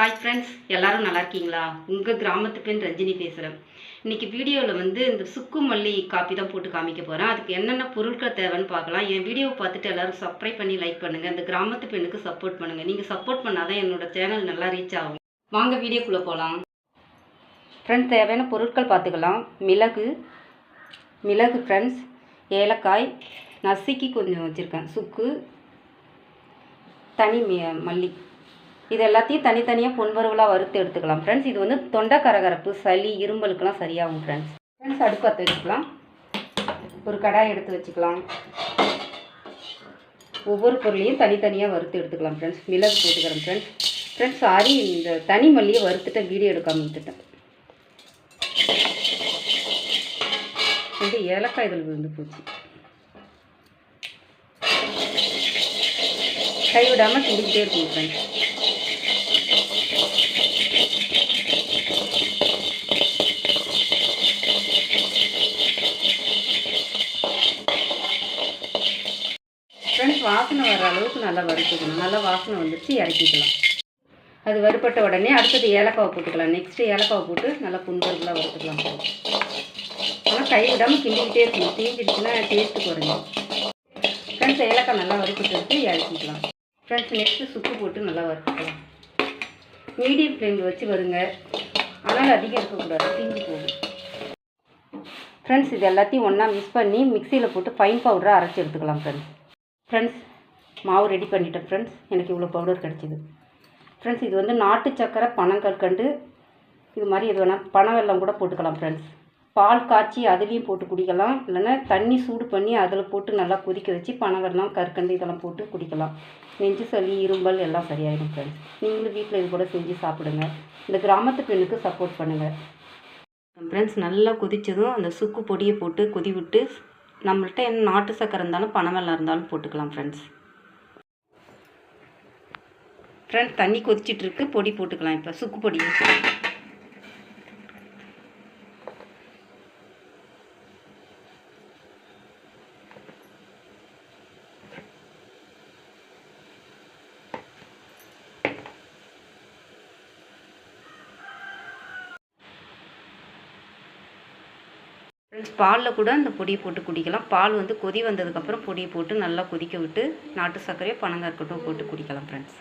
Hi friends, எல்லாரும் நல்லா இருக்கீங்களா? உங்கள் கிராமத்து பெண் ரஜினி பேசுகிறேன். இன்றைக்கி வீடியோவில் இந்த சுக்கு மல்லி காப்பி தான் போட்டு காமிக்க போகிறேன். அதுக்கு என்னென்ன பொருட்கள் தேவைன்னு பார்க்கலாம். என் வீடியோவை பார்த்துட்டு எல்லோரும் சப்ஸ்கிரைப் பண்ணி லைக் பண்ணுங்கள். இந்த கிராமத்து பெண்ணுக்கு சப்போர்ட் பண்ணுங்கள். நீங்கள் சப்போர்ட் பண்ணால் தான் என்னோடய சேனல் நல்லா ரீச் ஆகும். வாங்க வீடியோக்குள்ளே போகலாம். ஃப்ரெண்ட்ஸ், தேவையான பொருட்கள் பார்த்துக்கலாம். மிளகு ஃப்ரெண்ட்ஸ், ஏலக்காய், நசுக்கி கொஞ்சம் வச்சுருக்கேன், சுக்கு, தனி மல்லி. இது எல்லாத்தையும் தனித்தனியாக பொன்வறுவலாக வறுத்து எடுத்துக்கலாம் ஃப்ரெண்ட்ஸ். இது தொண்டை கரகரப்பு, சளி, இரும்பலுக்கெல்லாம் சரியாகும் ஃப்ரெண்ட்ஸ். அடுப்பு பற்ற வச்சுக்கலாம். ஒரு கடாய் எடுத்து வச்சுக்கலாம். ஒவ்வொரு பொருளையும் தனித்தனியாக வறுத்து எடுத்துக்கலாம் ஃப்ரெண்ட்ஸ். மிளகு போட்டுக்கிறேன் ஃப்ரெண்ட்ஸ். சாரி, இந்த தனி மல்லியை வறுத்துட்டேன், வீடியோ எடுக்காமல் விட்டுட்டேன். ஏலக்காய் இதில் விழுந்து போச்சு. கைவிடாமல் கிண்டிக்கிட்டே இருக்கும் ஃப்ரெண்ட்ஸ். ஃப்ரெண்ட்ஸ், வாசனை வர அளவுக்கு நல்லா வறுத்துக்கணும். நல்லா வாசனை வந்துடுச்சு, இறக்கிக்கலாம். அது வறுப்பட்ட உடனே அடுத்தது ஏலக்காவை போட்டுக்கலாம். நெக்ஸ்ட்டு ஏலக்காவை போட்டு நல்லா புண்பொருளாக வறுத்துக்கலாம். ஆனால் கை விடாமல் கிண்டிக்கிட்டே இருக்கணும். தீஞ்சிடுச்சுன்னா டேஸ்ட்டு குறையும் ஃப்ரெண்ட்ஸ். ஏலக்காய் நல்லா வறுத்துட்டு எடுத்து இறக்கிக்கலாம் ஃப்ரெண்ட்ஸ். நெக்ஸ்ட்டு சுக்கு போட்டு நல்லா வறுத்துக்கலாம். மீடியம் ஃப்ளேமில் வச்சு வருங்க. ஆனால் அதிகம் இருக்கக்கூடாது, தீஞ்சு போகும் ஃப்ரெண்ட்ஸ். இது எல்லாத்தையும் ஒன்றா மிக்ஸ் பண்ணி மிக்சியில் போட்டு ஃபைன் பவுடராக அரைச்சி எடுத்துக்கலாம் ஃப்ரெண்ட்ஸ். மாவு ரெடி பண்ணிட்டேன் ஃப்ரெண்ட்ஸ். எனக்கு இவ்வளோ பவுடர் கிடச்சிது ஃப்ரெண்ட்ஸ். இது நாட்டு சக்கரை, பனங்கற்கண்டு, இது மாதிரி எது வேணால் பனை வெல்லம் கூட போட்டுக்கலாம் ஃப்ரெண்ட்ஸ். பால் காய்ச்சி அதுலேயும் போட்டு குடிக்கலாம். இல்லைன்னா தண்ணி சூடு பண்ணி அதில் போட்டு நல்லா கொதிக்க வச்சு பனை வெல்லம், கற்கண்டு இதெல்லாம் போட்டு குடிக்கலாம். நெஞ்சு சளி, இரும்பல் எல்லாம் சரியாயிடும் ஃப்ரெண்ட்ஸ். நீங்களும் வீட்டில் இது கூட செஞ்சு சாப்பிடுங்க. இந்த கிராமத்து பெண்ணுக்கு சப்போர்ட் பண்ணுங்கள் ஃப்ரெண்ட்ஸ். நல்லா கொதித்ததும் அந்த சுக்கு பொடியை போட்டு கொதி விட்டு, நம்மள்கிட்ட என்ன நாட்டு சக்கரை இருந்தாலும் பனை வெல்லம் இருந்தாலும் போட்டுக்கலாம் ஃப்ரெண்ட்ஸ். தண்ணி கொதிச்சிட்ருக்கு, பொடி போட்டுக்கலாம். இப்போ சுக்கு பொடி ஃப்ரெண்ட்ஸ். பாலில் கூட அந்த பொடியை போட்டு குடிக்கலாம். பால் கொதி வந்ததுக்கப்புறம் பொடியை போட்டு நல்லா கொதிக்க விட்டு நாட்டு சர்க்கரையோ பனங்கற்கட்டும் போட்டு குடிக்கலாம் ஃப்ரெண்ட்ஸ்.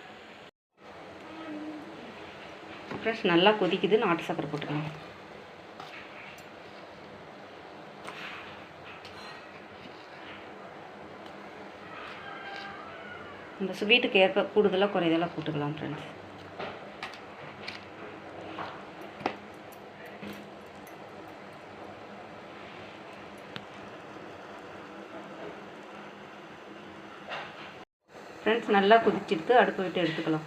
நல்லா கொதிக்குது, நாட்டு சர்க்கரை போட்டுக்கலாம். இந்த ஸ்வீட்டுக்கு ஏற்ப கூடுதலாக குறைதலாக போட்டுக்கலாம் ஃப்ரெண்ட்ஸ். ஃப்ரெண்ட்ஸ், நல்லா கொதிச்செடுத்து அடுப்பு விட்டு எடுத்துக்கலாம்.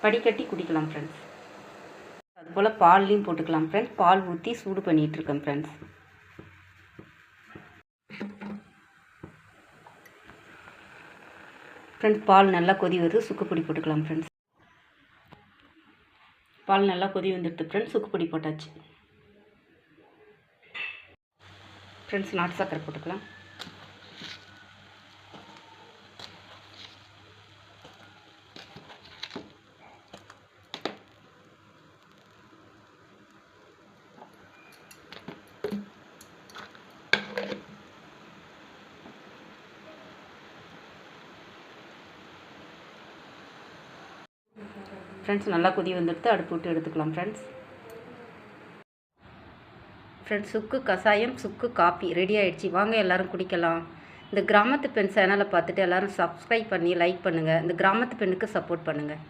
படிக்கட்டி குடிக்கலாம் ஃப்ரெண்ட்ஸ். அதுபோல் பால்லையும் போட்டுக்கலாம் ஃப்ரெண்ட்ஸ். பால் ஊற்றி சூடு பண்ணிகிட்ருக்கேன் ஃப்ரெண்ட்ஸ். பால் நல்லா கொதி வருது, சுக்குப்பொடி போட்டுக்கலாம் ஃப்ரெண்ட்ஸ். பால் நல்லா கொதி வந்துடுது ஃப்ரெண்ட்ஸ். சுக்குப்பொடி போட்டாச்சு ஃப்ரெண்ட்ஸ். நாட்டு சர்க்கரை போட்டுக்கலாம். ஃப்ரெண்ட்ஸ், நல்லா கொதி வந்துடுத்து, அடுப்பு விட்டு எடுத்துக்கலாம் ஃப்ரெண்ட்ஸ். சுக்கு கஷாயம், சுக்கு காப்பி ரெடி ஆகிடுச்சு. வாங்க எல்லோரும் குடிக்கலாம். இந்த கிராமத்து பெண் சேனலை பார்த்துட்டு எல்லோரும் சப்ஸ்கிரைப் பண்ணி லைக் பண்ணுங்கள். இந்த கிராமத்து பெண்ணுக்கு சப்போர்ட் பண்ணுங்கள்.